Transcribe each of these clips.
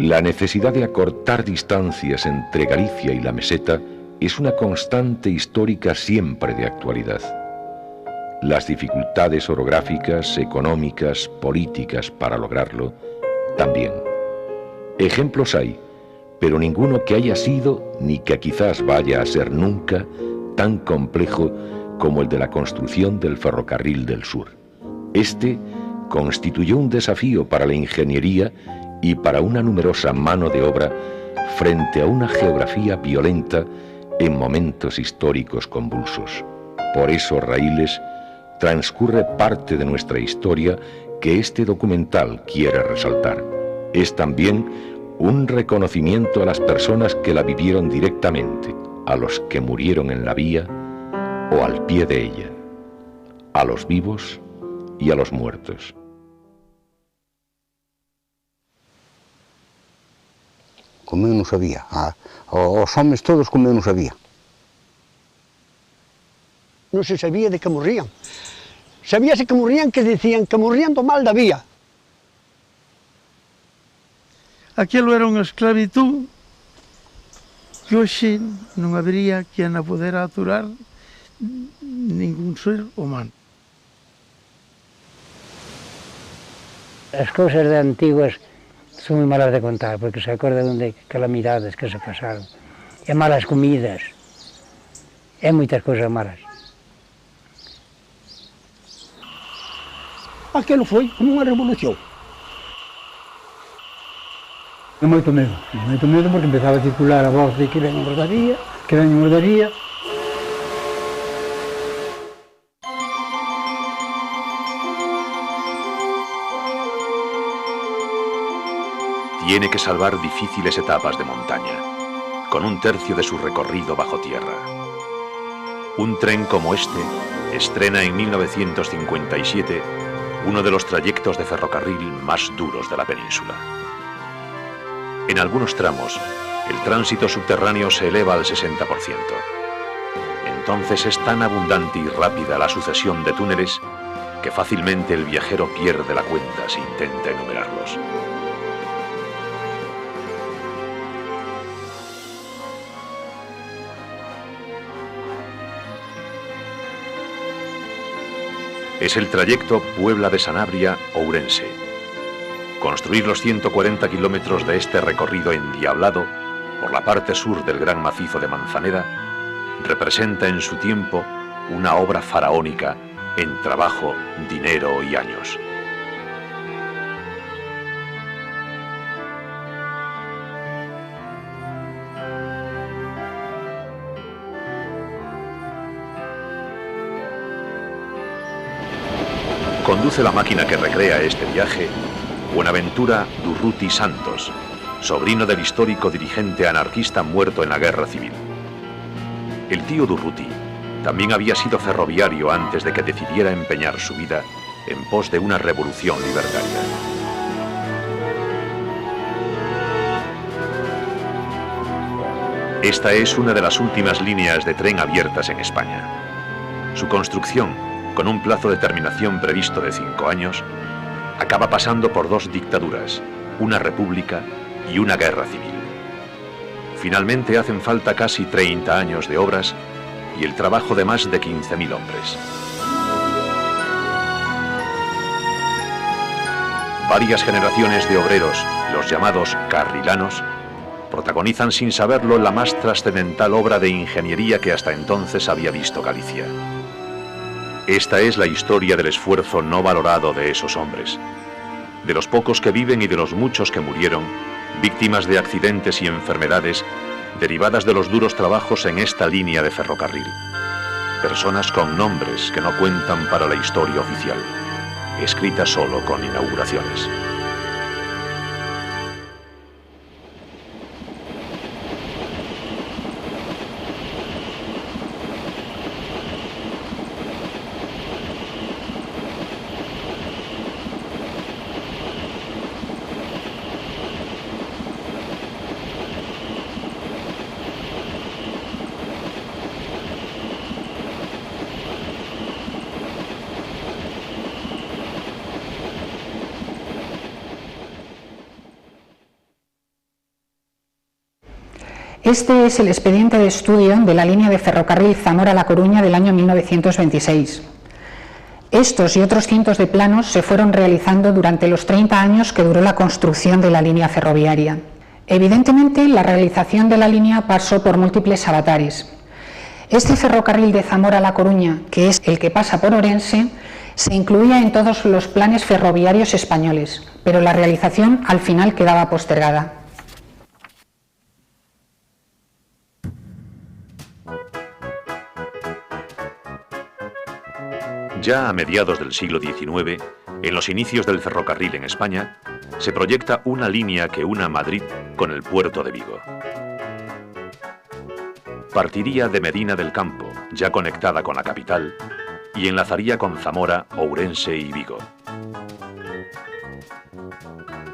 La necesidad de acortar distancias entre Galicia y la meseta es una constante histórica siempre de actualidad. Las dificultades orográficas, económicas, políticas para lograrlo, también. Ejemplos hay, pero ninguno que haya sido, ni que quizás vaya a ser nunca, tan complejo como el de la construcción del ferrocarril del sur. Este constituyó un desafío para la ingeniería y para una numerosa mano de obra frente a una geografía violenta en momentos históricos convulsos. Por esos raíles transcurre parte de nuestra historia que este documental quiere resaltar. Es también un reconocimiento a las personas que la vivieron directamente, a los que murieron en la vía o al pie de ella, a los vivos y a los muertos. Como eu non sabía, os homes todos como eu non sabía. Non se sabía de que morrían. Sabíase que morrían, que decían que morrían do mal da vía. Aquilo era unha esclavitud que hoxe non habería quen a poder aturar ningún ser humano. As cousas de antiguas son moi malas de contar, porque se acordan de calamidades que se pasaron, e malas comidas, e moitas cousas malas. Aquilo foi como unha revolución. Moito medo porque empezaba a circular a voz de que ven mordaría, que ven mordaría. Tiene que salvar difíciles etapas de montaña, con un tercio de su recorrido bajo tierra. Un tren como este estrena en 1957 uno de los trayectos de ferrocarril más duros de la península. En algunos tramos, el tránsito subterráneo se eleva al 60%. Entonces es tan abundante y rápida la sucesión de túneles que fácilmente el viajero pierde la cuenta si intenta enumerarlos. Es el trayecto Puebla de Sanabria-Ourense. Construir los 140 kilómetros de este recorrido endiablado por la parte sur del gran macizo de Manzanera representa en su tiempo una obra faraónica en trabajo, dinero y años. Conduce la máquina que recrea este viaje Buenaventura Durruti Santos, sobrino del histórico dirigente anarquista muerto en la Guerra Civil. El tío Durruti también había sido ferroviario antes de que decidiera empeñar su vida en pos de una revolución libertaria. Esta es una de las últimas líneas de tren abiertas en España. Su construcción, con un plazo de terminación previsto de 5 años, acaba pasando por 2 dictaduras, una república y una guerra civil. Finalmente hacen falta casi 30 años de obras y el trabajo de más de 15.000 hombres. Varias generaciones de obreros, los llamados carrilanos, protagonizan sin saberlo la más trascendental obra de ingeniería que hasta entonces había visto Galicia. Esta es la historia del esfuerzo no valorado de esos hombres, de los pocos que viven y de los muchos que murieron, víctimas de accidentes y enfermedades derivadas de los duros trabajos en esta línea de ferrocarril. Personas con nombres que no cuentan para la historia oficial, escritas solo con inauguraciones. Este es el expediente de estudio de la línea de ferrocarril Zamora-La Coruña del año 1926. Estos y otros cientos de planos se fueron realizando durante los 30 años que duró la construcción de la línea ferroviaria. Evidentemente, la realización de la línea pasó por múltiples avatares. Este ferrocarril de Zamora-La Coruña, que es el que pasa por Ourense, se incluía en todos los planes ferroviarios españoles, pero la realización al final quedaba postergada. Ya a mediados del siglo XIX, en los inicios del ferrocarril en España, se proyecta una línea que una Madrid con el puerto de Vigo. Partiría de Medina del Campo, ya conectada con la capital, y enlazaría con Zamora, Ourense y Vigo.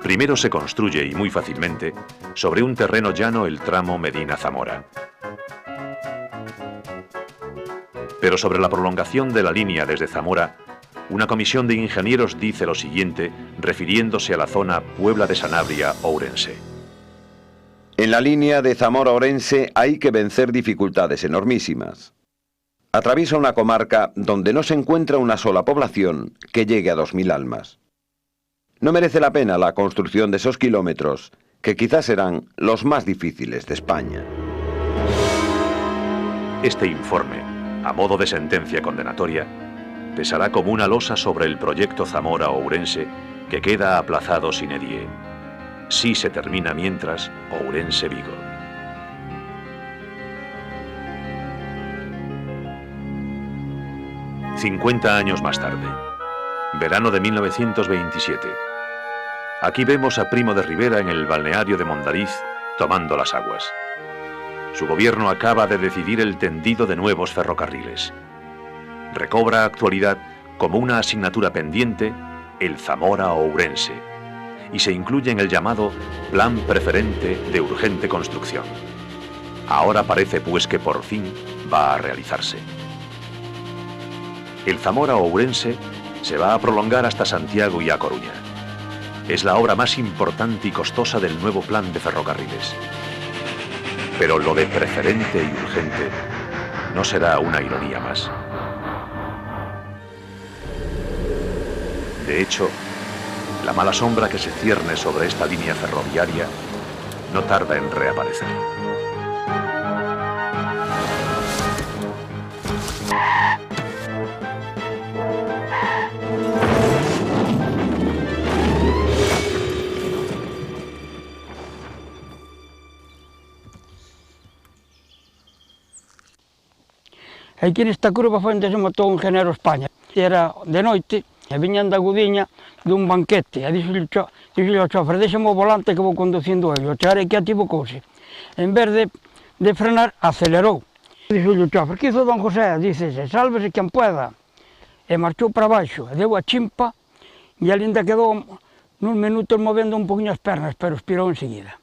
Primero se construye, y muy fácilmente, sobre un terreno llano el tramo Medina-Zamora. Pero sobre la prolongación de la línea desde Zamora, una comisión de ingenieros dice lo siguiente, refiriéndose a la zona Puebla de Sanabria-Ourense. En la línea de Zamora-Ourense hay que vencer dificultades enormísimas. Atraviesa una comarca donde no se encuentra una sola población que llegue a 2000 almas. No merece la pena la construcción de esos kilómetros, que quizás serán los más difíciles de España. Este informe, a modo de sentencia condenatoria, pesará como una losa sobre el proyecto Zamora-Ourense, que queda aplazado sine die. Sí se termina mientras Ourense-Vigo. 50 años más tarde, verano de 1927. Aquí vemos a Primo de Rivera en el balneario de Mondariz tomando las aguas. Su gobierno acaba de decidir el tendido de nuevos ferrocarriles. Recobra actualidad como una asignatura pendiente el Zamora-Ourense y se incluye en el llamado Plan Preferente de Urgente Construcción. Ahora parece pues que por fin va a realizarse. El Zamora-Ourense se va a prolongar hasta Santiago y A Coruña. Es la obra más importante y costosa del nuevo plan de ferrocarriles. Pero lo de preferente y urgente no será una ironía más. De hecho, la mala sombra que se cierne sobre esta línea ferroviaria no tarda en reaparecer. Aquí nesta curva foi onde se matou un ingeniero España. Era de noite, e viñan da Gudiña dun banquete, e dixo ao chofer, deixame o volante que vou conducindo ele. O chofer que ativocouse. En vez de frenar, acelerou. Dixo o chofer, que hizo don José? Dice, sálvese quen pueda. E marchou para baixo, e deu a chimpa, e ali ainda quedou nuns minutos movendo un poquinho as pernas, pero expirou enseguida.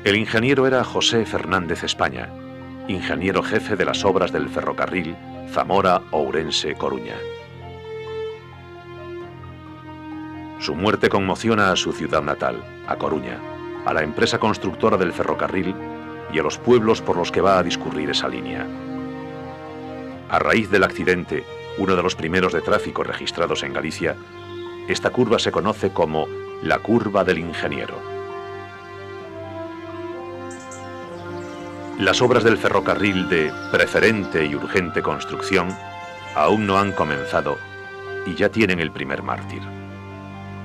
El ingeniero era José Fernández España, ingeniero jefe de las obras del ferrocarril Zamora-Ourense-Coruña. Su muerte conmociona a su ciudad natal, a Coruña, a la empresa constructora del ferrocarril y a los pueblos por los que va a discurrir esa línea. A raíz del accidente, uno de los primeros de tráfico registrados en Galicia, esta curva se conoce como la curva del ingeniero. Las obras del ferrocarril de preferente y urgente construcción aún no han comenzado y ya tienen el primer mártir.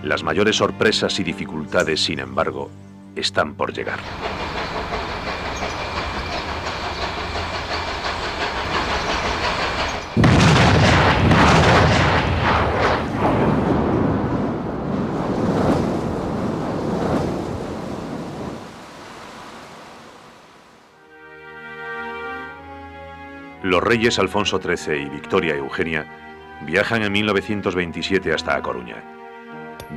Las mayores sorpresas y dificultades, sin embargo, están por llegar. Los reyes Alfonso XIII y Victoria Eugenia viajan en 1927 hasta A Coruña.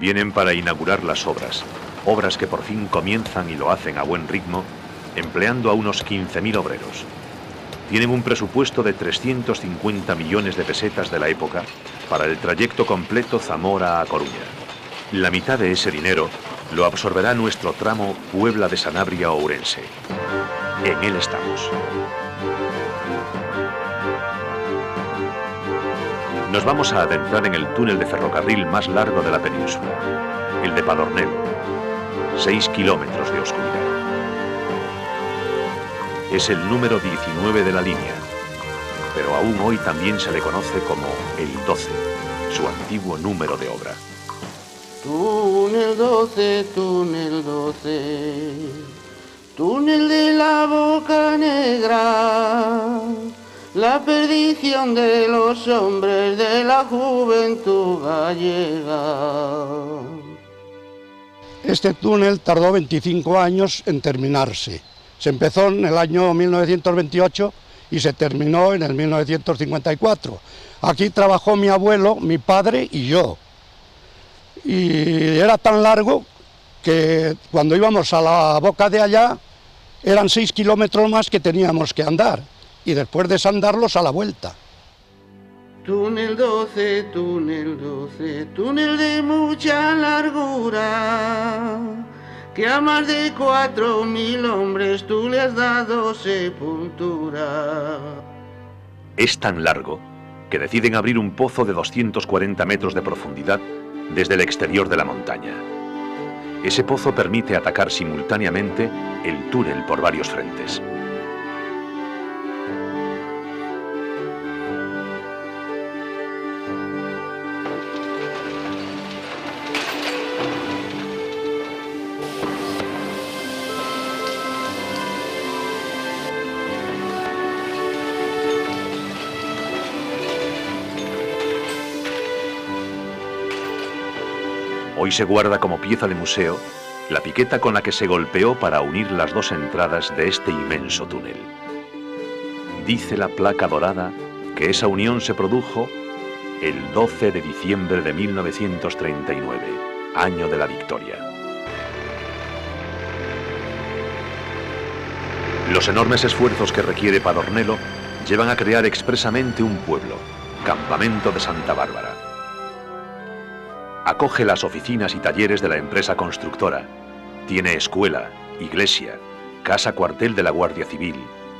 Vienen para inaugurar las obras que por fin comienzan y lo hacen a buen ritmo, empleando a unos 15.000 obreros. Tienen un presupuesto de 350 millones de pesetas de la época para el trayecto completo Zamora a Coruña. La mitad de ese dinero lo absorberá nuestro tramo Puebla de Sanabria-Ourense. En él estamos. Nos vamos a adentrar en el túnel de ferrocarril más largo de la península, el de Padornelo. 6 kilómetros de oscuridad. Es el número 19 de la línea, pero aún hoy también se le conoce como el 12, su antiguo número de obra. Túnel 12, túnel 12, túnel de la Boca Negra, la perdición de los hombres de la juventud gallega. Este túnel tardó 25 años en terminarse. Se empezó en el año 1928 y se terminó en el 1954. Aquí trabajó mi abuelo, mi padre y yo. Y era tan largo que cuando íbamos a la boca de allá eran 6 kilómetros más que teníamos que andar y después desandarlos a la vuelta. Túnel 12, túnel 12, túnel de mucha largura, que a más de 4000 hombres tú le has dado sepultura. Es tan largo que deciden abrir un pozo de 240 metros de profundidad desde el exterior de la montaña. Ese pozo permite atacar simultáneamente el túnel por varios frentes. Hoy se guarda como pieza de museo la piqueta con la que se golpeó para unir las dos entradas de este inmenso túnel. Dice la placa dorada que esa unión se produjo el 12 de diciembre de 1939, año de la victoria. Los enormes esfuerzos que requiere Padornelo llevan a crear expresamente un pueblo, Campamento de Santa Bárbara. Acoge las oficinas y talleres de la empresa constructora. Tiene escuela, iglesia, casa cuartel de la Guardia Civil,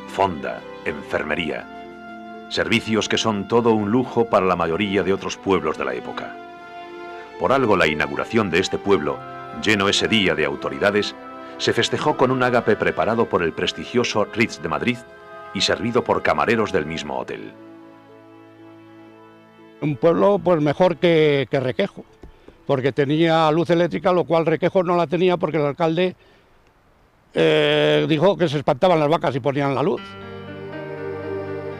fonda, enfermería. Servicios que son todo un lujo para la mayoría de otros pueblos de la época. Por algo la inauguración de este pueblo, lleno ese día de autoridades, se festejó con un ágape preparado por el prestigioso Ritz de Madrid y servido por camareros del mismo hotel. Un pueblo pues mejor que Requejo, porque tenía luz eléctrica, lo cual Requejo no la tenía porque el alcalde dijo que se espantaban las vacas y ponían la luz.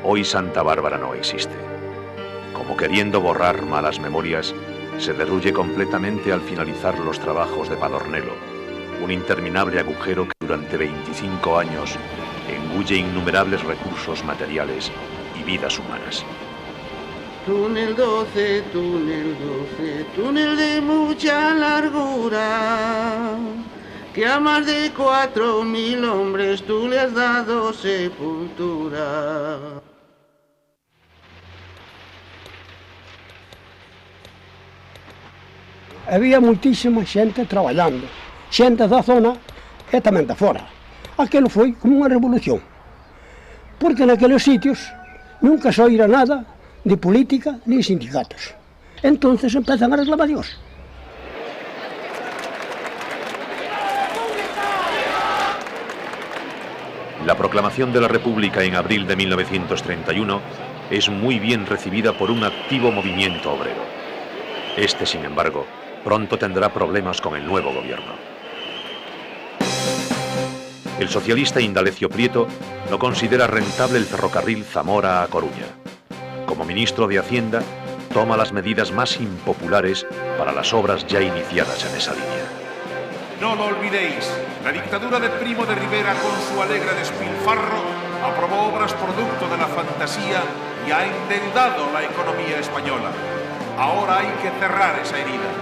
Hoy Santa Bárbara no existe. Como queriendo borrar malas memorias, se derruye completamente al finalizar los trabajos de Padornelo, un interminable agujero que durante 25 años engulle innumerables recursos materiales y vidas humanas. Túnel 12, túnel 12, túnel de mucha largura, que a más de 4000 hombres tú le has dado sepultura. Había muitísima xente traballando, xente da zona e tamén da fora. Aquilo foi como unha revolución, porque naqueles sitios nunca se oíra nada de política ni sindicatos. Entonces empezan as reclamacións. La proclamación de la República en abril de 1931 es muy bien recibida por un activo movimiento obrero. Este, sin embargo, pronto tendrá problemas con el nuevo gobierno. El socialista Indalecio Prieto no considera rentable el ferrocarril Zamora a Coruña. Como ministro de Hacienda, toma las medidas más impopulares para las obras ya iniciadas en esa línea. No lo olvidéis, la dictadura de Primo de Rivera con su alegre despilfarro aprobó obras producto de la fantasía y ha endeudado la economía española. Ahora hay que cerrar esa herida.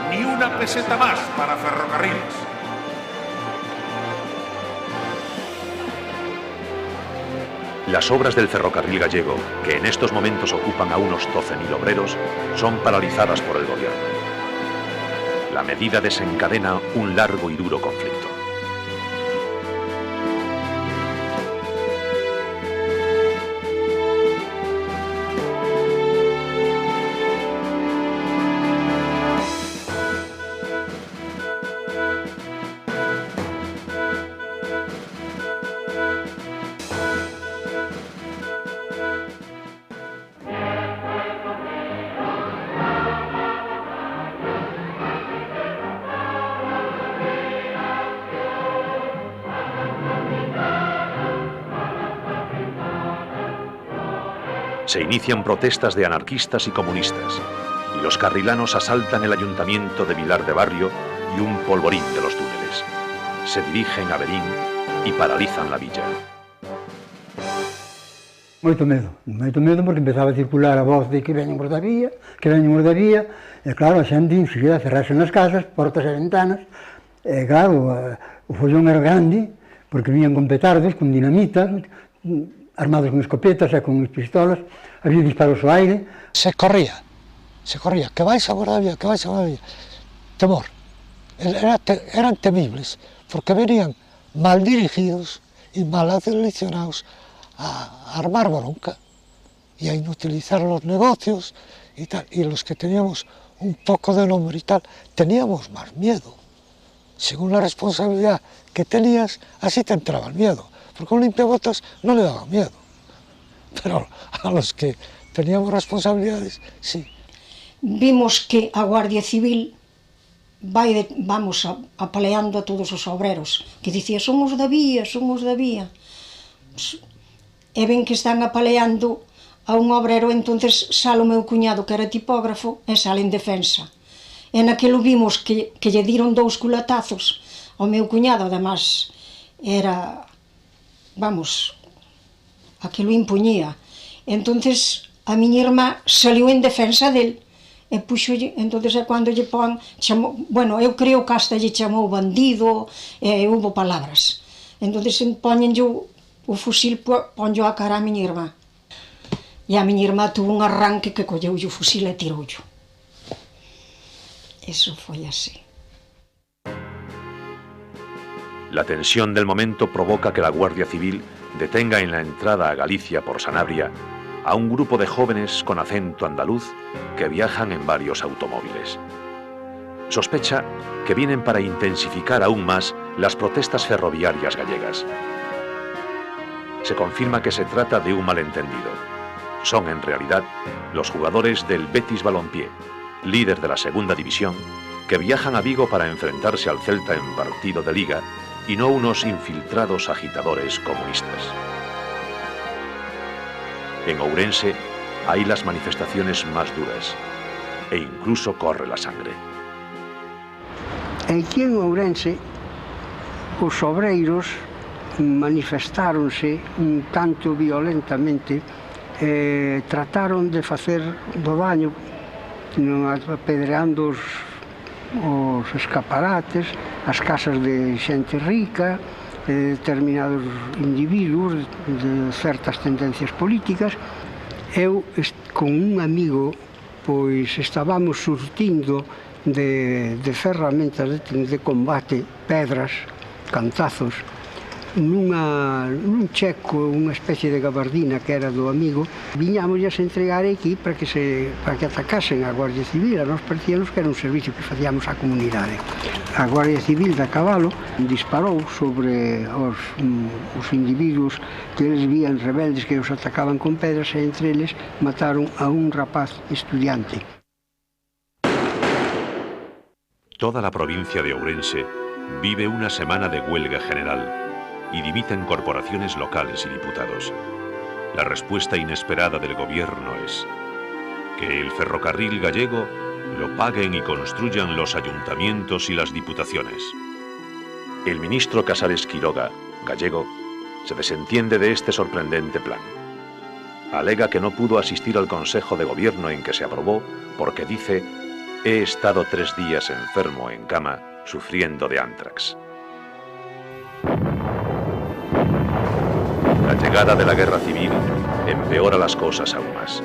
Ni una peseta más para ferrocarriles. Las obras del ferrocarril gallego, que en estos momentos ocupan a unos 12.000 obreros, son paralizadas por el gobierno. La medida desencadena un largo y duro conflicto. Se inician protestas de anarquistas y comunistas, y los carrilanos asaltan el ayuntamiento de Vilar de Barrio y un polvorín de los túneles. Se dirigen a Berín y paralizan la villa. Moito medo porque empezaba a circular a voz de que veñamos da vía, e claro, a xente enseguida cerrarse nas casas, portas e ventanas, e claro, o follón era grande, porque viñan con petardos, con dinamita, armados con escopetas e con pistolas, había disparos ao aire. Se corría, que vais a Bordavia, que vais a Bordavia. Temor, eran temibles, porque venían mal dirigidos e mal aleccionados a armar bronca y a inutilizar los negocios y tal. Y los que teníamos un poco de nombre y tal, teníamos más miedo. Según la responsabilidad que tenías, así te entraba el miedo. Porque a un limpiabotas no le daba miedo, pero a los que teníamos responsabilidades, sí. Vimos que a Guardia Civil vamos apaleando a todos os obreros, que dicía, somos da vía. E ven que están apaleando a un obrero, entonces sale o meu cuñado, que era tipógrafo, e sale en defensa. E naquilo vimos que lle diron 2 culatazos ao meu cuñado, además era... Vamos, aquilo impuñía. Entonces a miña irmá saliu en defensa del e puxolle, entonces é cando lle pon, bueno, eu creo que hasta lle chamou bandido, e hubo palabras. Entonces poñenlle o fusil, ponlle a cara a miña irmá. E a miña irmá tuvo un arranque que colleulle o fusil e tiroullo. Eso foi así. La tensión del momento provoca que la Guardia Civil detenga en la entrada a Galicia por Sanabria a un grupo de jóvenes con acento andaluz que viajan en varios automóviles. Sospecha que vienen para intensificar aún más las protestas ferroviarias gallegas. Se confirma que se trata de un malentendido. Son en realidad los jugadores del Betis Balompié, líder de la segunda división, que viajan a Vigo para enfrentarse al Celta en partido de Liga y no unos infiltrados agitadores comunistas. En Ourense hay las manifestaciones más duras e incluso corre la sangre. Aquí en Ourense os obreiros manifestáronse un tanto violentamente, trataron de facer do daño apedreando os escaparates, as casas de xente rica, determinados individuos de certas tendencias políticas. Eu, con un amigo, pois estábamos surtindo de ferramentas de combate, pedras, cantazos, nun checo, unha especie de gabardina que era do amigo. Viñámosles a entregar aquí para que atacasen a Guardia Civil. A nós parecíamos que era un servicio que facíamos á comunidade. A Guardia Civil de Cabalo disparou sobre os individuos que eles vían rebeldes que os atacaban con pedras, e entre eles mataron a un rapaz estudiante. Toda la provincia de Ourense vive una semana de huelga general y dimiten corporaciones locales y diputados. La respuesta inesperada del gobierno es que el ferrocarril gallego lo paguen y construyan los ayuntamientos y las diputaciones. El ministro Casares Quiroga, gallego, se desentiende de este sorprendente plan. Alega que no pudo asistir al Consejo de Gobierno en que se aprobó porque dice: he estado 3 días enfermo en cama sufriendo de ántrax. La llegada de la guerra civil empeora las cosas aún más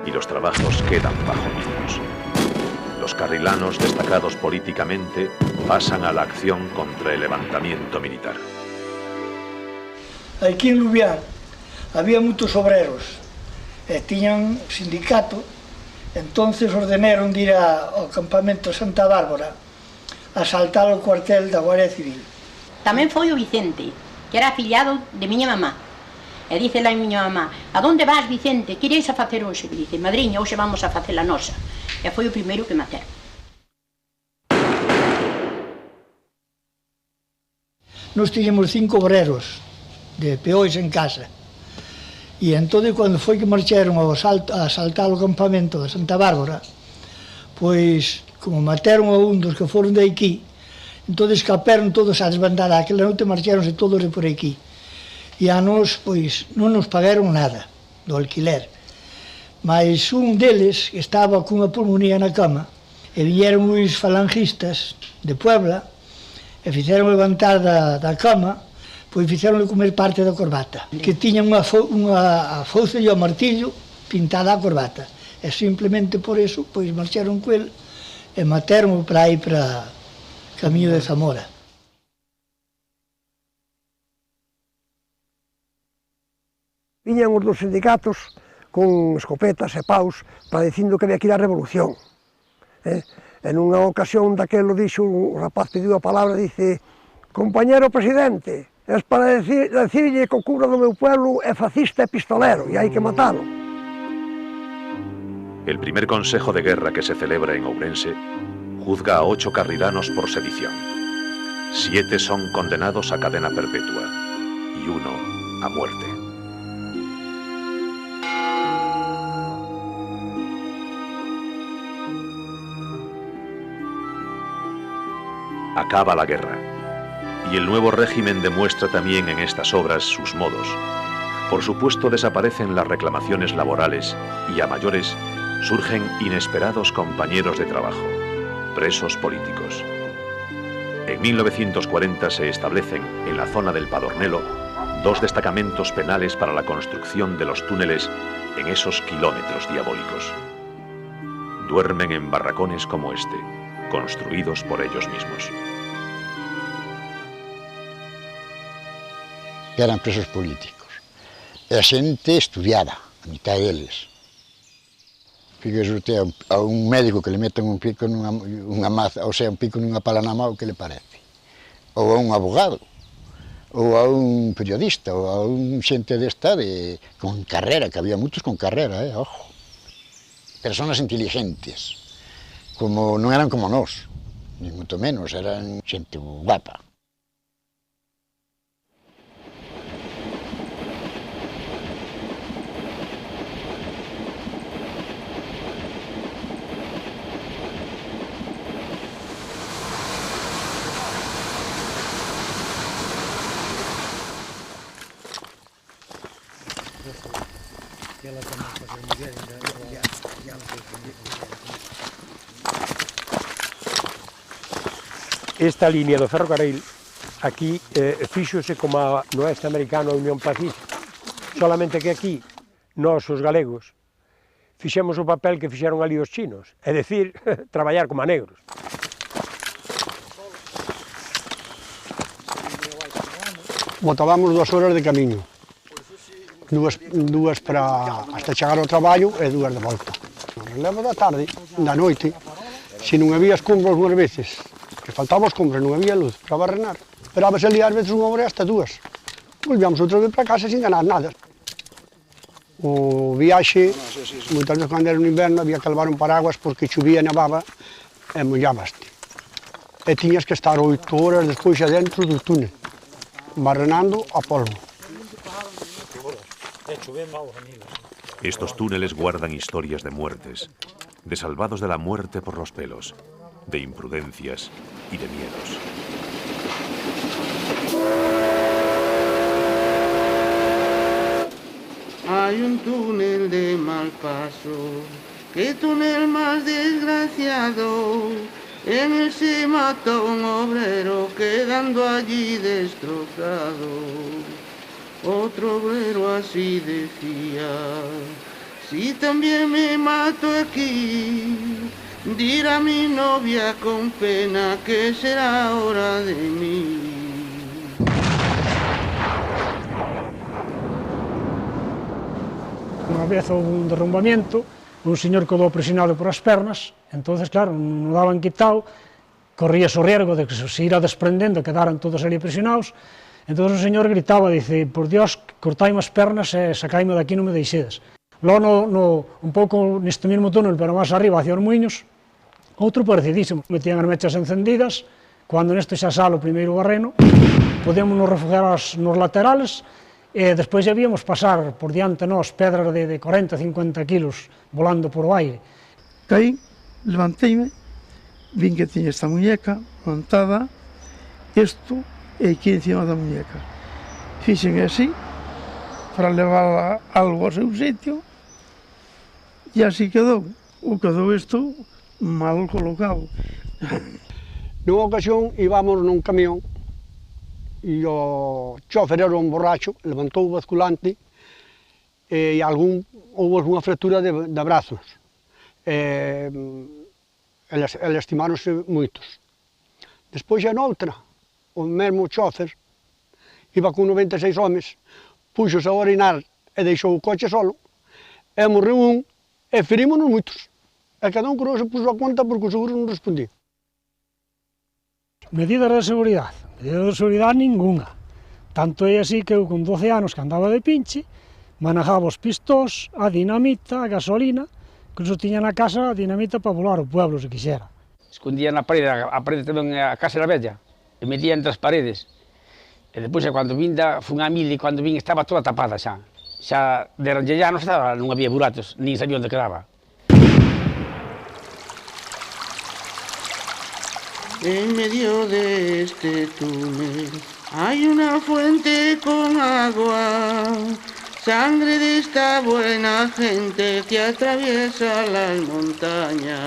y los trabajos quedan bajo mínimos. Los carrilanos, destacados políticamente, pasan a la acción contra el levantamiento militar. Aquí en Lubián había moitos obreros e tiñan sindicato, entonces ordenaron de ir ao campamento de Santa Bárbara a asaltar o cuartel da Guardia Civil. Tamén foi o Vicente, que era afiliado de miña mamá. E dice lá a miña mamá: "A donde vas, Vicente? Que iréis a facer hoxe?" E dice: "Madriña, hoxe vamos a facer a nosa." E foi o primeiro que mataron. Nos tiñamos 5 obreros de peóis en casa. E entón, cando foi que marcharon a asaltar o campamento de Santa Bárbara, pois, como mataron a un dos que foron de aquí, entón escaparon todos a desbandada. Aquela noite marcharonse todos de por aquí. E a nos, pois, non nos pagaron nada do alquiler. Mas un deles estaba cunha pulmonía na cama e viñeron os falangistas de Puebla e fixeron levantar da cama, pois fixeronle comer parte da corbata, que tiña unha fouce e o martillo pintada a corbata. E simplemente por eso, pois marcharon co el e mataron para aí para camiño de Zamora. Viñan os dos sindicatos con escopetas e paus para dicindo que había que ir á revolución. En unha ocasión daquelo dixo, o rapaz pediu a palabra, dice: "Compañero presidente, es para decirlle que o cura do meu pueblo é fascista e pistolero e hai que matalo." El primer consejo de guerra que se celebra en Ourense juzga a 8 carrilanos por sedición. 7 son condenados a cadena perpetua y 1 a muerte. Acaba la guerra, y el nuevo régimen demuestra también en estas obras sus modos. Por supuesto, desaparecen las reclamaciones laborales y a mayores surgen inesperados compañeros de trabajo, presos políticos. En 1940 se establecen en la zona del Padornelo 2 destacamentos penales para la construcción de los túneles en esos kilómetros diabólicos. Duermen en barracones como este, construidos por ellos mismos. Eran presos políticos. E a xente estudiada, a mitad deles. Fíjese usted a un médico que le meten un pico nunha maza, ou sea, un pico nunha pala na mão, que le parece? Ou a un abogado, ou a un periodista, ou a un xente desta con carrera, que había moitos con carrera, ojo. Personas inteligentes, como non eran como nós, ni moito menos, eran xente guapa. Esta línea do ferrocarril aquí fíxose como no oeste americano a Unión Pacífica, solamente que aquí nós, os galegos, fixemos o papel que fixeron ali os chinos, é dicir, traballar como a negros. Botábamos 2 horas de camiño, dúas para hasta chegar ao traballo e 2 de volta. No relevo da tarde, da noite, se non había escombros unhas veces, que faltaba escombros, non había luz para barrenar, esperábase ali ás veces 1 hora hasta 2. Volvíamos outra vez para casa sin ganar nada. O viaxe, moitas veces cando era no inverno, había que levar un paraguas porque chovía e nevaba e mollábaste. E tiñas que estar 8 horas despois adentro do túnel, barrenando a polvo. Estos túneles guardan historias de muertes, de salvados de la muerte por los pelos, de imprudencias y de miedos. Hay un túnel de mal paso, qué túnel más desgraciado. En él se mató un obrero quedando allí destrozado. Otro obrero así decía: si también me mato aquí, dirá mi novia con pena que será hora de mí. Unha vez houve un derrumbamiento, un señor quedou presionado por as pernas, entonces claro, non o daban quitado, corría o riesgo de que se ira desprendendo, quedaran todos ali presionados, entón o señor gritaba, dice, por Dios, cortaime as pernas e sacaime daqui, non me deixedes. Logo, un pouco neste mesmo túnel, pero máis arriba, hacia os Muiños, outro parecidísimo, metían as mechas encendidas, cando neste xa sale o primeiro barreno, podíamos nos refugiar nos laterales, e despois debíamos pasar por diante nós pedras de 40-50 kilos volando por o aire. Caí, levanteime, vin que tiña esta muñeca montada, isto e aquí encima da muñeca. Fixen así, para levar algo ao seu sitio, e así quedou. O quedou isto mal colocado. Nunha ocasión íbamos nun camión e o chofer era un borracho, levantou o basculante e houve algunha fractura de brazos. Lastimáronse moitos. Despois, en outra, o mesmo chofer iba con 96 homes, puxose a orinar e deixou o coche solo, e morreu un, e ferímonos moitos. E cada un que se puxo a conta porque o seguro non respondía. Medidas de seguridade ninguna. Tanto é así que eu con 12 anos que andaba de pinche, manejaba os pistóns, a dinamita, a gasolina, que incluso tiña na casa a dinamita para volar o pueblo, se quixera. Escondía na parede, a parede tamén, a casa era bella, e metía entre as paredes. E depois, cando vin, fun a mil e cando vin estaba toda tapada xa. Xa deranlle ya non había buratos, nin sabía onde quedaba. En medio de este túnel hay una fuente con agua, sangre de esta buena gente que atraviesa las montañas.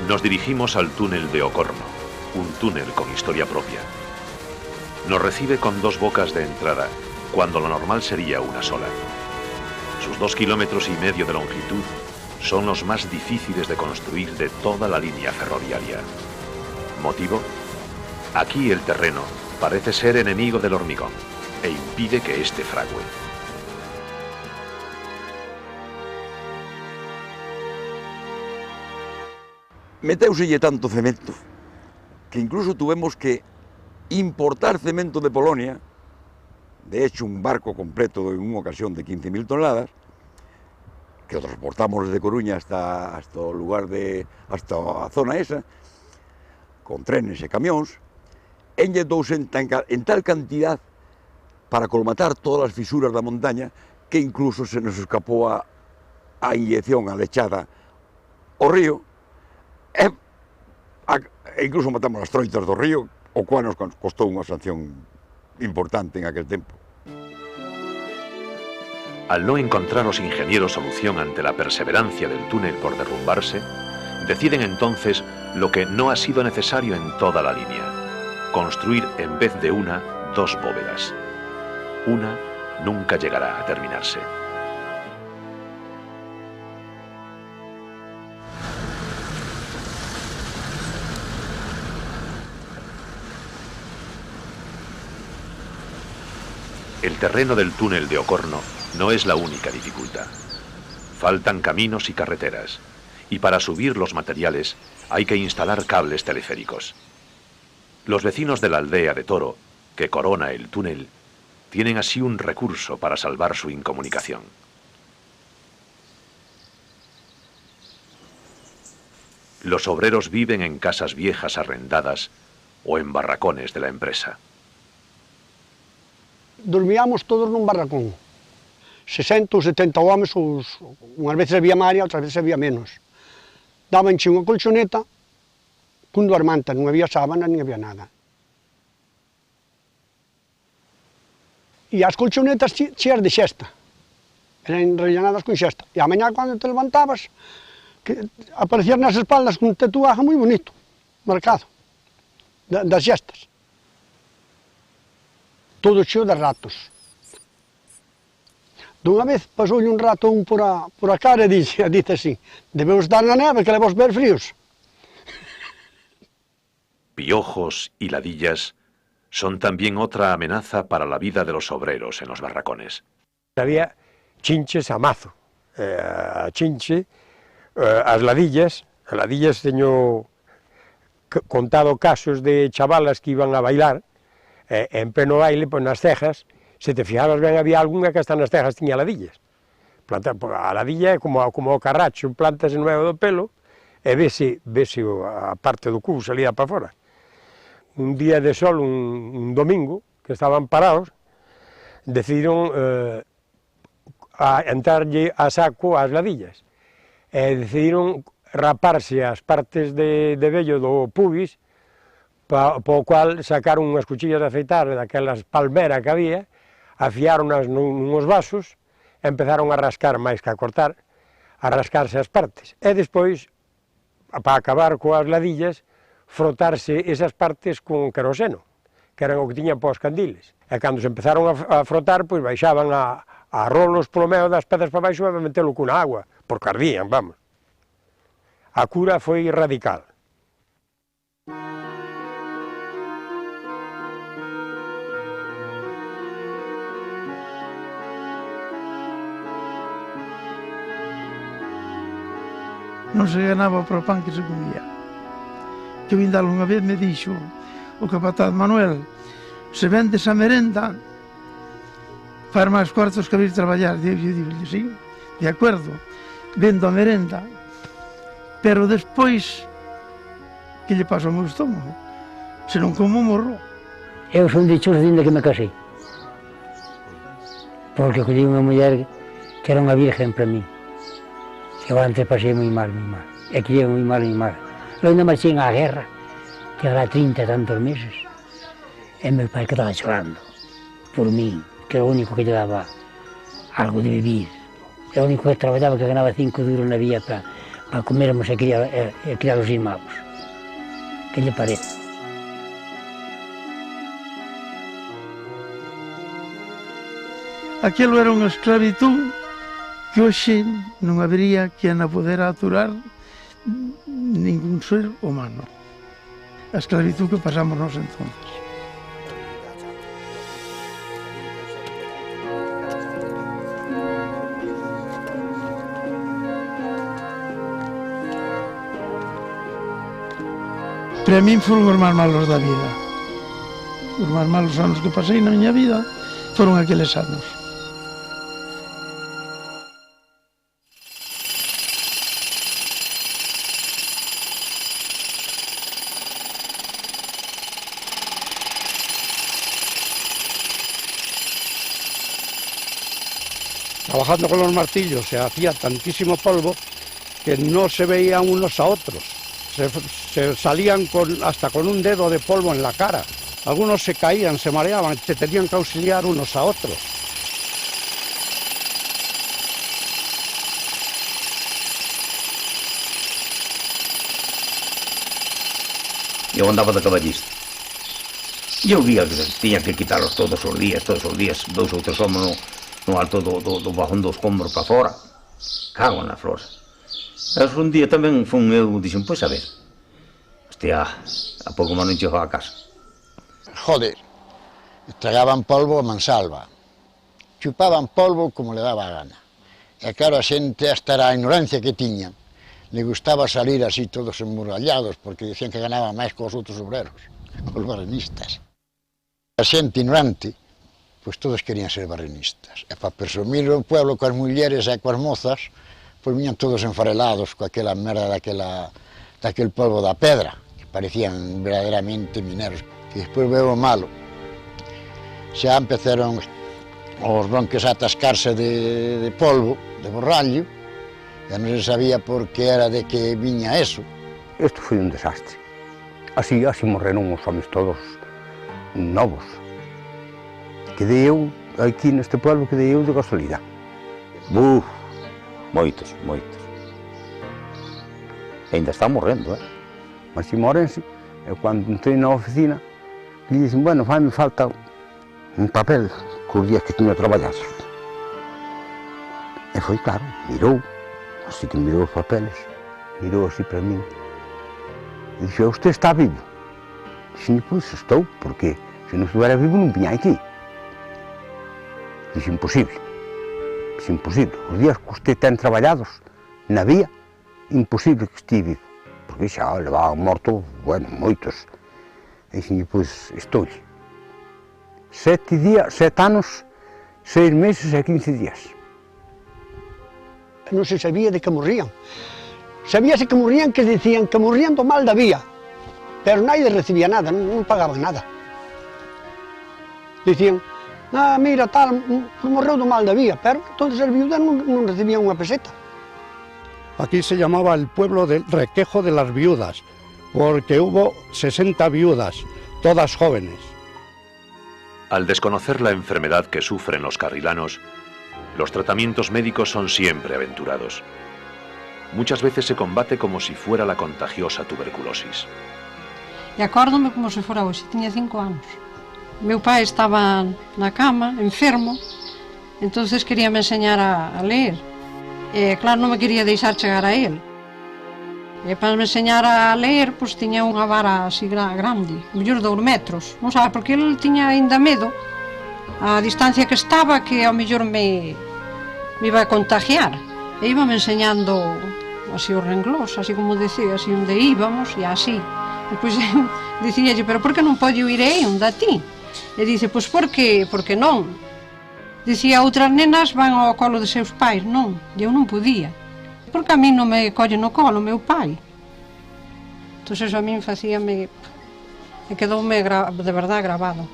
Nos dirigimos al túnel de Ocorno, un túnel con historia propia. Nos recibe con dos bocas de entrada, cuando lo normal sería una sola. Sus 2,5 kilómetros de longitud son los más difíciles de construir de toda la línea ferroviaria. ¿Motivo? Aquí el terreno parece ser enemigo del hormigón e impide que éste frague. Meteuselle tanto cemento que incluso tuvimos que importar cemento de Polonia, de hecho un barco completo en unha ocasión de 15.000 toneladas, que lo transportamos desde Coruña hasta o lugar hasta a zona esa, con trenes e camións, enlledouse en tal cantidad para colmatar todas as fisuras da montaña que incluso se nos escapou a inyección, a lechada ao río, e incluso matamos as troitas do río, o cual nos costou unha sanción importante en aquel tempo. Al no encontrar los ingenieros solución ante la perseverancia del túnel por derrumbarse, deciden entonces lo que no ha sido necesario en toda la línea: construir en vez de una, 2 bóvedas. Una nunca llegará a terminarse. El terreno del túnel de Ocorno no es la única dificultad. Faltan caminos y carreteras, y para subir los materiales hay que instalar cables teleféricos. Los vecinos de la aldea de Toro, que corona el túnel, tienen así un recurso para salvar su incomunicación. Los obreros viven en casas viejas arrendadas o en barracones de la empresa. Dormíamos todos nun barracón, 60 ou 70 homes, unhas veces había máis, outras veces había menos. Dabanche unha colchoneta cun dormanta, non había sábana, nin había nada. E as colchonetas cheas de xesta, eran rellenadas con xesta. E a mañá, cando te levantabas, aparecían nas espaldas un tatuaje moi bonito, marcado. das xestas. Todo cheo de ratos. Dunha vez pasoulle un rato por a cara e dice así, debemos dar na neve que levamos ver fríos. Piojos y ladillas son también otra amenaza para la vida de los obreros en los barracones. Había chinches a mazo, a chinche, as ladillas teño contado casos de chavalas que iban a bailar, en pleno baile, pois nas cejas, se te fijabas ben, había algunha que hasta nas cejas tiña ladillas. A ladilla é como o carracho, plantase no medio do pelo e vese a parte do cubo salida para fora. Un día de sol, un domingo, que estaban parados, decidiron entrarlle a saco ás ladillas e decidiron raparse as partes de vello do pubis, po cual sacaron unhas cuchillas de afeitar daquelas palmeras que había, afiáronas nuns vasos e empezaron a rascar máis que a cortar, a rascarse as partes. E despois, para acabar coas ladillas, frotarse esas partes con queroseno, que eran o que tiñan para os candiles. E cando se empezaron a frotar, pois baixaban a rolos polo medio das pedras para baixo e a metelo cunha agua, porque ardían, vamos. A cura foi radical. Non se ganaba para o pan que se comía. Que vindalo unha vez me dixo o capataz Manuel, se vendes a merenda, faz máis cuartos que vir traballar. Eu digo, sí, de acordo, vendo a merenda, pero despois, que lle pasa ao meu estómago? Se non como morro. Eu son dichoso dende que me casei, porque collí unha muller que era unha virgen para mí. Eu antes pasei moi mal, e quería moi mal. Logo ainda marchei á guerra, que era 30 e tantos meses, e meu pai que estaba chorando por mí, que era o único que lle daba algo de vivir. Era o único que traballaba, que ganaba 5 duros na vía para comermos e criar os irmãos. Que lle parece? Aquilo era unha esclavitud que hoxe non habería quen a poder aturar ningún ser humano. A esclavitud que pasamos nós entonces. Para min foron os máis malos da vida. Os máis malos anos que pasei na miña vida foron aqueles anos. Trabajando con los martillos se hacía tantísimo polvo que no se veían unos a otros. Se salían hasta con un dedo de polvo en la cara. Algunos se caían, se mareaban, se tenían que auxiliar unos a otros. Eu andaba de caballista. E eu via que tiña que quitalos todos os días, 2 ou 3 homens no alto do bajón dos escombros para fora. Cago na flor. Mas un día tamén fun eu, dixen, pois a ver, hostia, a pouco máis non chego a casa. Joder, tragaban polvo a mansalva, chupaban polvo como le daba a gana. E claro, a xente, hasta a ignorancia que tiñan, le gustaba salir así todos emburrallados, porque dicían que ganaban máis que os outros obreros, os barrenistas. A xente ignorante, pois todos querían ser barrenistas. E para presumir o pueblo coas mulleres e coas mozas, pois viñan todos enfarelados coa aquela merda daquel polvo da pedra, que parecían verdadeiramente mineros. E despois veo o malo. Xa empezaron os bronques a atascarse de polvo, de borrallo, e non se sabía por que era de que viña eso. Isto foi un desastre. Así morreron os homes todos novos. Quedei eu, aquí neste pueblo, quedei eu de casualidade. Moitos. E ainda están morrendo, Mas se moren, E cando entrei na oficina, lle dicen, bueno, fai-me falta un papel cos días que tiña traballados. E foi claro, mirou, así que mirou os papeles, mirou así para min, e dixo, usted está vivo? Dixen, pois estou, porque se non estivera vivo non viña aquí. Dixo, imposible, os días que usted ten traballados na vía, imposible que estive vivo, porque xa levaban morto, bueno, moitos. E dixen, pois estou. 7 anos, 6 meses e 15 días. Non se sabía de que morrían. Sabíase que morrían, que decían que morrían do mal da vía, pero nadie recibía nada, non pagaban nada. Dicían, mira, tal, morreu do mal da vía, pero entonces as viudas non recibían unha peseta. Aquí se llamaba el pueblo del Requejo de las Viudas, porque hubo 60 viudas, todas jóvenes. Al desconocer la enfermedad que sufren los carrilanos, los tratamientos médicos son siempre aventurados. Muchas veces se combate como si fuera la contagiosa tuberculosis. E acórdome como se fora hoxe, tiña 5 anos. Meu pai estaba na cama, enfermo, entonces queríame enseñar a ler. E claro, non me quería deixar chegar a él. E para me enseñar a ler, pois tiña unha vara así grande, mellor 2 metros. Non sabe, porque ele tiña aínda medo a distancia que estaba, que ao mellor me iba a contagiar. E íbame enseñando así os renglós, así como decía, así onde íbamos e así. E pois dicíalle, pero por que non pode ir aí onde a ti? E dice, pois porque non. Dicía, outras nenas van ao colo de seus pais, non, e eu non podía. Porque a mí non me colle no colo, meu pai. Entón, eso a min facíame, e quedoume de verdad gravado.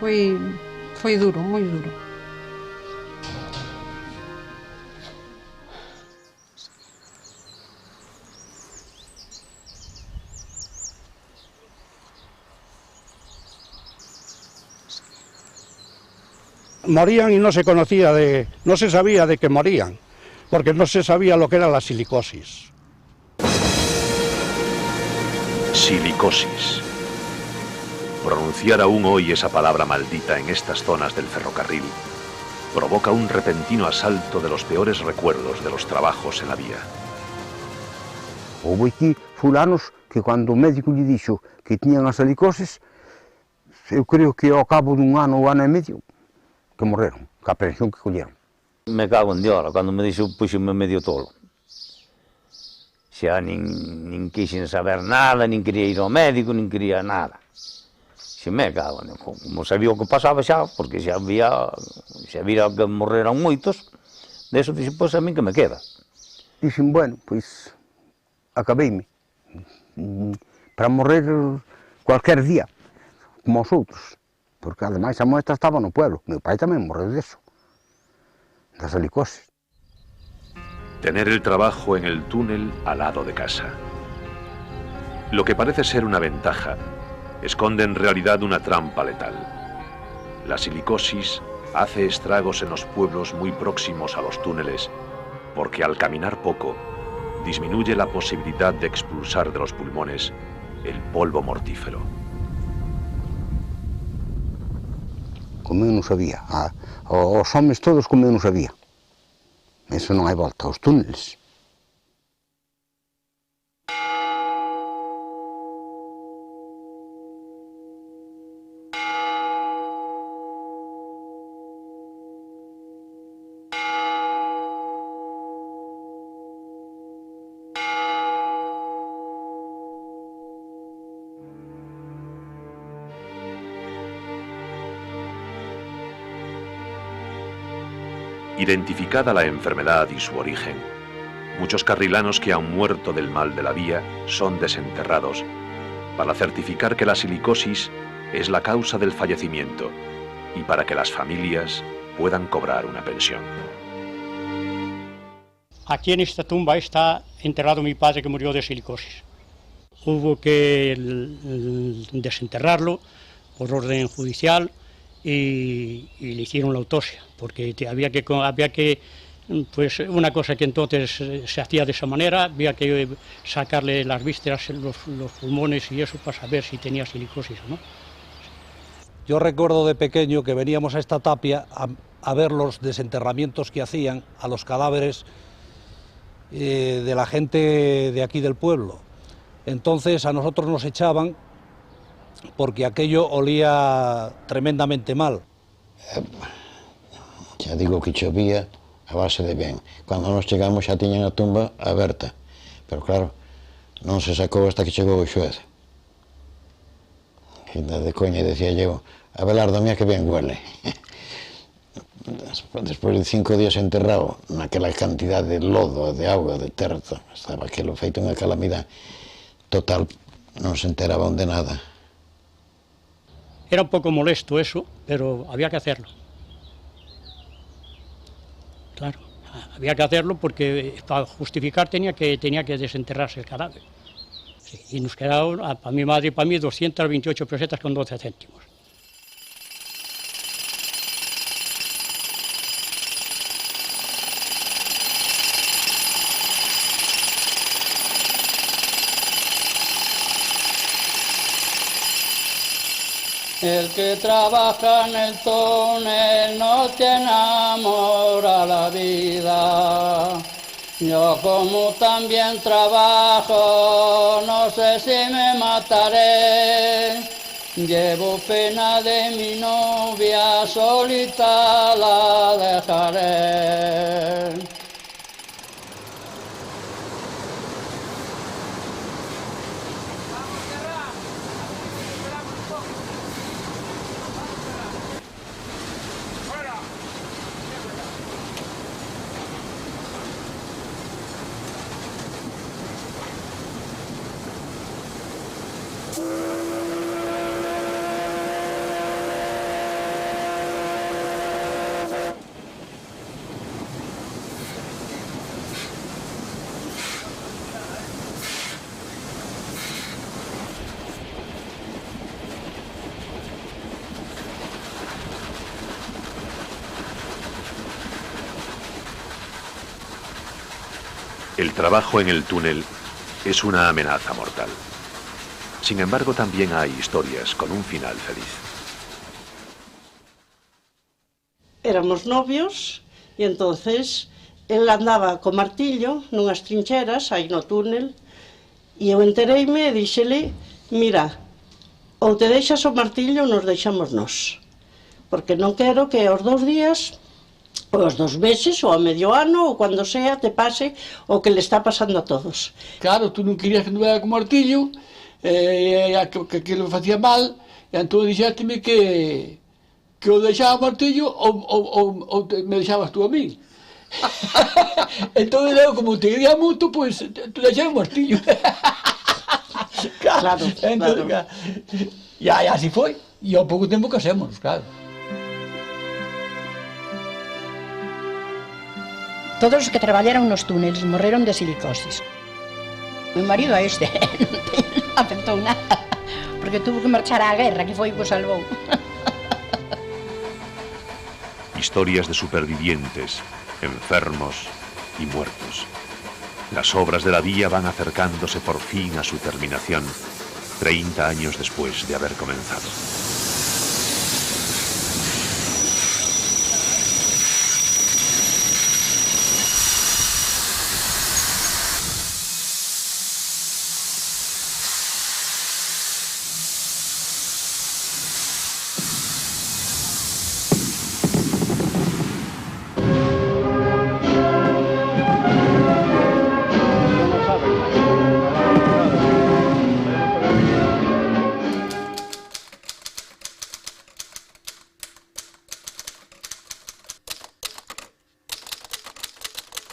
Foi duro, moi duro. Morían y no se sabía de que morían, porque no se sabía lo que era la silicosis. Silicosis. Pronunciar aún hoy esa palabra maldita en estas zonas del ferrocarril provoca un repentino asalto de los peores recuerdos de los trabajos en la vía. Houve aquí fulanos que cando o médico lle dixo que tiñan a silicosis, eu creo que ao cabo dun ano ou ano e medio, que morreron, ca pensión que colleron. Me cago en Diola, cando me dixo, puxeme medio tolo. Xa nin quixen saber nada, nin quería ir ao médico, nin quería nada. Xa me cago, como sabía o que pasaba xa, porque xa vira que morreran moitos, deso dixen, pois a min que me queda. Dixen, bueno, pois, acabeime, para morrer cualquier día, como os outros. Porque ademais a moita estaba no pueblo, meu pai tamén morreu deso, da silicosis. Tener el trabajo en el túnel al lado de casa. Lo que parece ser una ventaja, esconde en realidad una trampa letal. La silicosis hace estragos en los pueblos muy próximos a los túneles, porque al caminar poco, disminuye la posibilidad de expulsar de los pulmones el polvo mortífero. Como eu non sabía, os homes todos como eu non sabía. Eso non hai volta, os túneles. Identificada la enfermedad y su origen, muchos carrilanos que han muerto del mal de la vía son desenterrados para certificar que la silicosis es la causa del fallecimiento y para que las familias puedan cobrar una pensión. Aquí en esta tumba está enterrado mi padre que murió de silicosis. Hubo que desenterrarlo por orden judicial y le hicieron la autopsia, porque había que Pues una cosa que entonces se hacía de esa manera, había que sacarle las vísceras, los pulmones y eso para saber si tenía silicosis o no. Yo recuerdo de pequeño que veníamos a esta tapia a ver los desenterramientos que hacían a los cadáveres de la gente de aquí del pueblo. Entonces a nosotros nos echaban porque aquello olía tremendamente mal. Ya digo que chovía a base de ben. Cando nos chegamos xa tiñan a tumba aberta, pero claro, non se sacou hasta que chegou o xuez. E de coña decía eu, Abelardo, mira que ben huele. Despois de 5 días enterrado naquela cantidad de lodo, de auga, de terra, estaba aquilo feito unha calamidade total, non se enteraban de nada. Era un pouco molesto eso, pero había que hacerlo. Claro, había que hacerlo porque para justificar tenía que desenterrarse el cadáver. Sí, y nos quedaron, para mi madre y para mí, 228 pesetas con 12 céntimos. El que trabaja en el túnel no tiene amor a la vida. Yo como también trabajo, no sé si me mataré. Llevo pena de mi novia, solita la dejaré. El trabajo en el túnel es una amenaza mortal. Sin embargo, también hay historias con un final feliz. Éramos novios e entonces él andaba co martillo nunhas trincheras aí no túnel e eu entereime e díxele, mira, ou te deixas o martillo ou nos deixamos nós, porque non quero que aos 2 días ou aos 2 meses ou ao medio ano ou cando sea te pase o que le está pasando a todos. Claro, tú non querías que anduvera con martillo, que aquilo facía mal, e entón dixésteme que o deixaba o martillo ou me deixabas tú a mí. Entón eu, como te quería moito, pois tú deixaba o martillo. Claro, entón, claro. E así foi, e ao pouco tempo casémonos, claro. Todos os que traballaron nos túneles morreron de silicosis. Meu marido a este non afectou nada, porque tuvo que marchar á guerra, que foi o que salvou. Historias de supervivientes, enfermos y muertos. Las obras de la vía van acercándose por fin a su terminación, 30 años después de haber comenzado.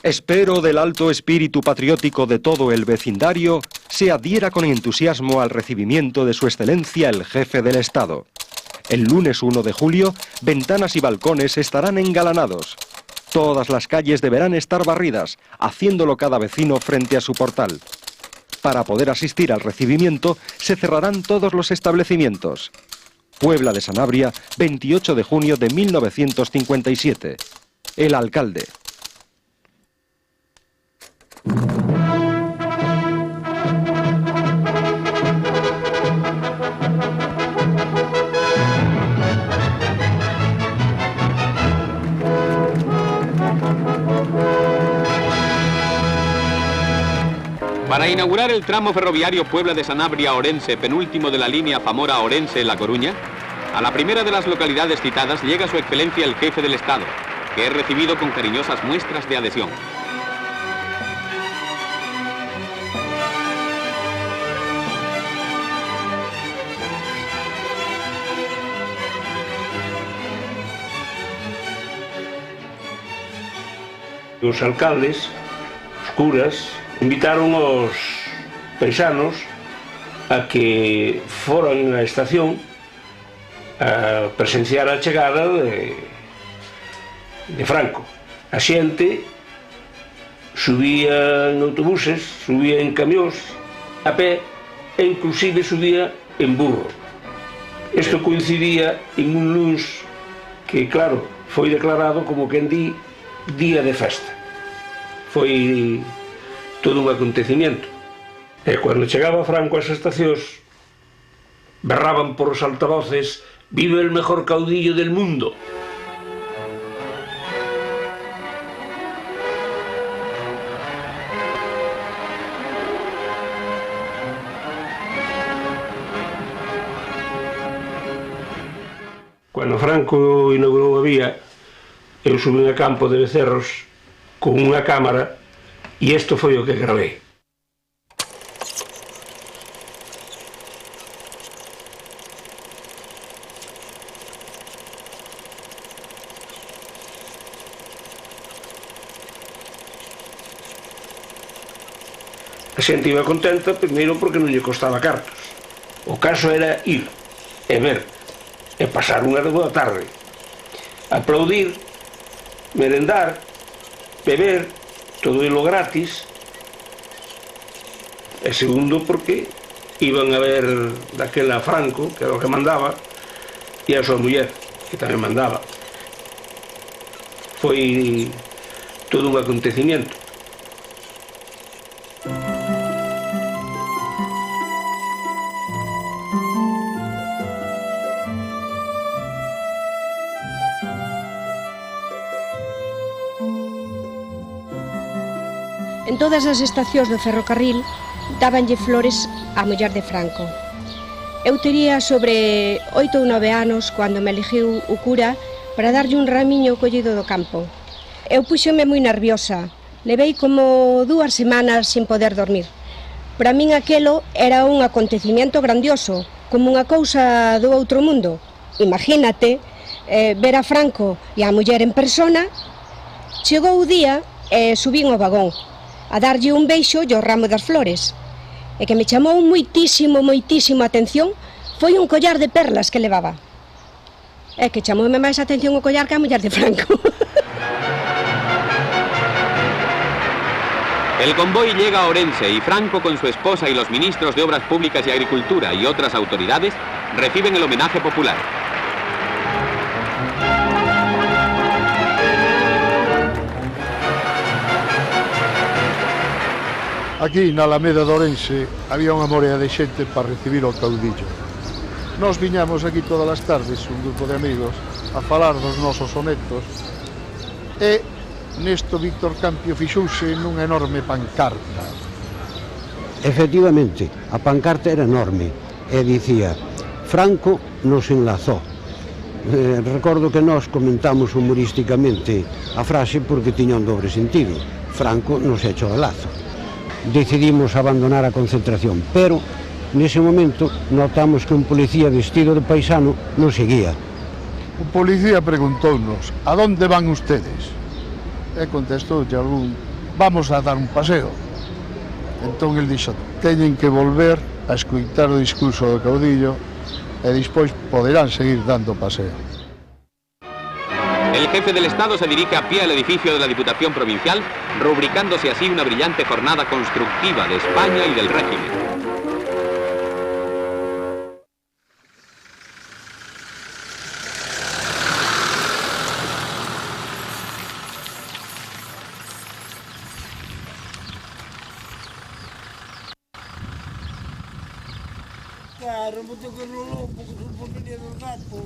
Espero del alto espíritu patriótico de todo el vecindario se adhiera con entusiasmo al recibimiento de su excelencia el jefe del Estado. El lunes 1 de julio, ventanas y balcones estarán engalanados. Todas las calles deberán estar barridas, haciéndolo cada vecino frente a su portal. Para poder asistir al recibimiento, se cerrarán todos los establecimientos. Puebla de Sanabria, 28 de junio de 1957. El alcalde. Para inaugurar el tramo ferroviario Puebla de Sanabria-Orense, penúltimo de la línea Zamora-Orense-La Coruña, a la primera de las localidades citadas llega su excelencia el jefe del Estado, que es recibido con cariñosas muestras de adhesión. Os alcaldes, os curas, invitaron aos paisanos a que foran á estación a presenciar a chegada de Franco. A xente subía en autobuses, subía en camións, a pé, e inclusive subía en burro. Isto coincidía en un luns que, claro, foi declarado como quen di día de festa. Foi todo un acontecimiento. E cando chegaba Franco ás estacións, berraban por os altavoces: «Vive el mejor caudillo del mundo!». Cando Franco inaugurou a vía, eu subín a Campo de Becerros con unha cámara e isto foi o que gravei. A xente iba contenta, primeiro porque non lle costaba cartos. O caso era ir e ver e pasar unha boa tarde, aplaudir, merendar, beber, todo ilo gratis. E segundo porque iban a ver daquela Franco, que era o que mandaba, e a súa muller, que tamén mandaba. Foi todo un acontecimiento. En todas as estacións do ferrocarril dábanlle flores á muller de Franco. Eu tería sobre 8 ou 9 anos cando me eligiu o cura para darlle un ramiño collido do campo. Eu puxome moi nerviosa, levei como 2 semanas sin poder dormir. Para min aquelo era un acontecimiento grandioso, como unha cousa do outro mundo. Imagínate, ver a Franco e a muller en persona. Chegou o día e subín ao vagón a darlle un beixo e o ramo das flores. E que me chamou moitísimo a atención foi un collar de perlas que levaba. É que chamoume máis a atención o collar que a muller de Franco. El convoy llega a Orense y Franco con su esposa y los ministros de Obras Públicas y Agricultura y otras autoridades reciben el homenaje popular. Aquí na Alameda de Ourense había unha morea de xente para recibir o caudillo. Nos viñamos aquí todas as tardes, un grupo de amigos, a falar dos nosos sonetos e nesto Víctor Campio fixouse nunha enorme pancarta. Efectivamente, a pancarta era enorme e dicía: Franco nos enlazó. Recordo que nós comentamos humorísticamente a frase porque tiña un dobre sentido. Franco nos echou o lazo. Decidimos abandonar a concentración, pero nese momento notamos que un policía vestido de paisano nos seguía. O policía preguntounos: a donde van ustedes? E contestoulle algún: vamos a dar un paseo. Entón el dixo: teñen que volver a escoitar o discurso do caudillo e despois poderán seguir dando paseo. El jefe del Estado se dirige a pie al edificio de la Diputación Provincial, rubricándose así una brillante jornada constructiva de España y del régimen. remoto que rolou, porque se ponía dos gatos.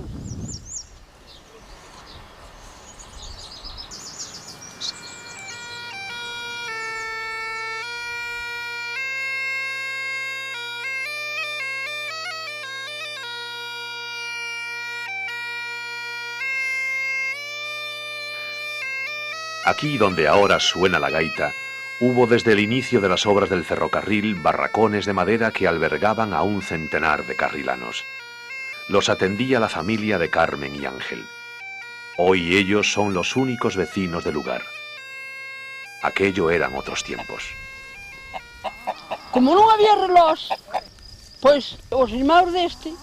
Aquí donde ahora suena la gaita, hubo desde el inicio de las obras del ferrocarril barracones de madera que albergaban a un centenar de carrilanos. Los atendía la familia de Carmen y Ángel. Hoy ellos son los únicos vecinos del lugar. Aquello eran otros tiempos. Como non había relós, pois os irmãos deste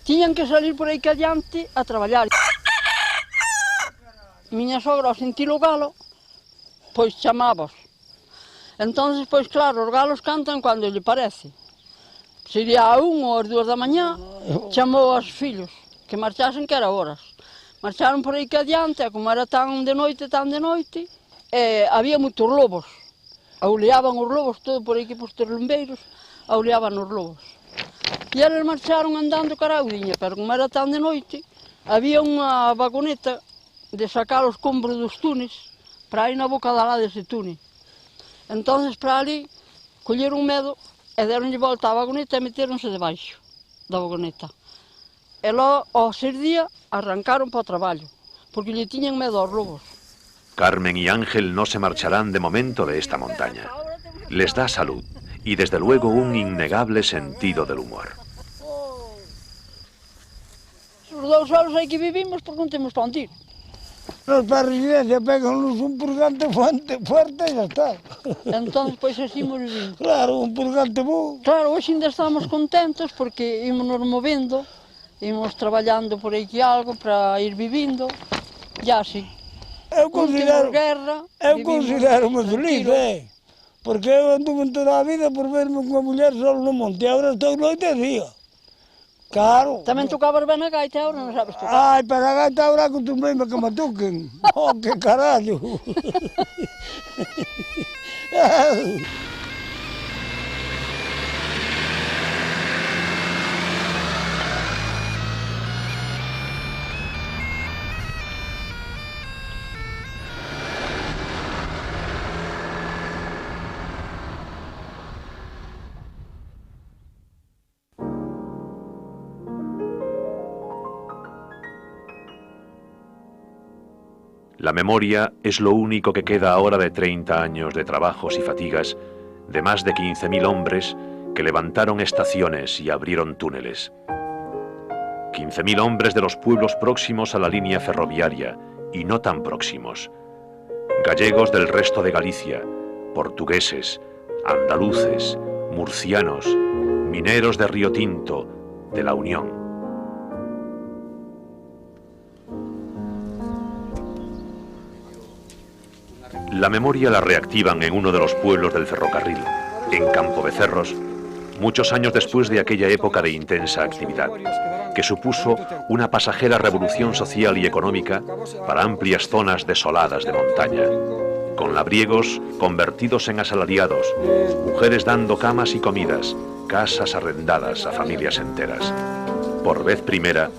tiñan que salir por aí que adiante a traballar. Miña sogra, ao sentir o galo, pois chamábos. Entón, pois claro, os galos cantan cando lle parece. Sería a 1 ou as 2 da mañá, chamou aos fillos, que marchasen que era horas. Marcharon por aí que adiante, e como era tan de noite, había moitos lobos. Auleaban os lobos, todo por aí que pos terlumbeiros, auleaban os lobos. E eles marcharon andando cara a Udiña, pero como era tan de noite, había unha vagoneta de sacar os combros dos túneis para ir na boca da lá dese túnel. Entón, para ali, colleron medo e deronlle volta á vagoneta e meteronse debaixo da vagoneta. E logo, ao ser día, arrancaron para o traballo, porque lle tiñan medo aos lobos. Carmen y Ángel no se marcharán de momento de esta montaña. Les da salud y desde luego un innegable sentido del humor. Os dous solos aí que vivimos, porque non temos pa onde ir. Los para a residencia pegannos un purgante fuerte e ya está. Entón, pois así imos vivindo. Claro, un purgante bo. Claro, hoxe ainda estamos contentos porque ímonos movendo, ímos traballando por aí que algo para ir vivindo, e así. Eu considero-me feliz, porque eu anduve toda a vida por verme con unha muller solo no monte, e agora estou noite e día. Claro. Tamén tocabas ben a gaita, agora non sabes tocar. Ai, para a gaita agora acostumbrei-me que me toquen. Oh, que carallo. La memoria es lo único que queda ahora de 30 años de trabajos y fatigas de más de 15.000 hombres que levantaron estaciones y abrieron túneles. 15.000 hombres de los pueblos próximos a la línea ferroviaria y no tan próximos. Gallegos del resto de Galicia, portugueses, andaluces, murcianos, mineros de Río Tinto, de la Unión. La memoria la reactivan en uno de los pueblos del ferrocarril, en Campo Becerros, muchos años después de aquella época de intensa actividad, que supuso una pasajera revolución social y económica para amplias zonas desoladas de montaña, con labriegos convertidos en asalariados, mujeres dando camas y comidas, casas arrendadas a familias enteras. Por vez primera,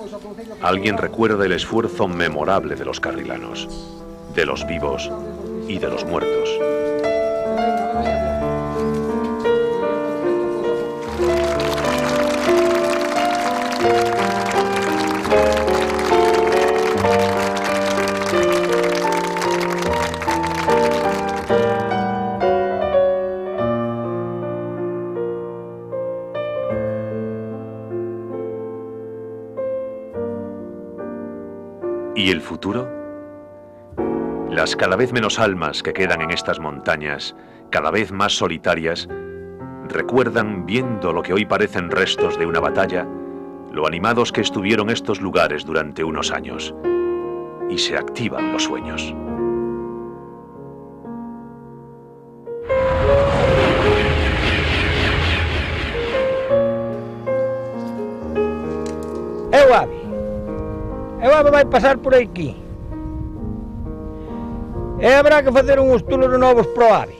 alguien recuerda el esfuerzo memorable de los carrilanos, de los vivos y de los muertos. ¿Y el futuro? Las cada vez menos almas que quedan en estas montañas, cada vez más solitarias, recuerdan, viendo lo que hoy parecen restos de una batalla, lo animados que estuvieron estos lugares durante unos años. Y se activan los sueños. Eu ave vai pasar por aquí. E habrá que facer uns túneles novos para o ave.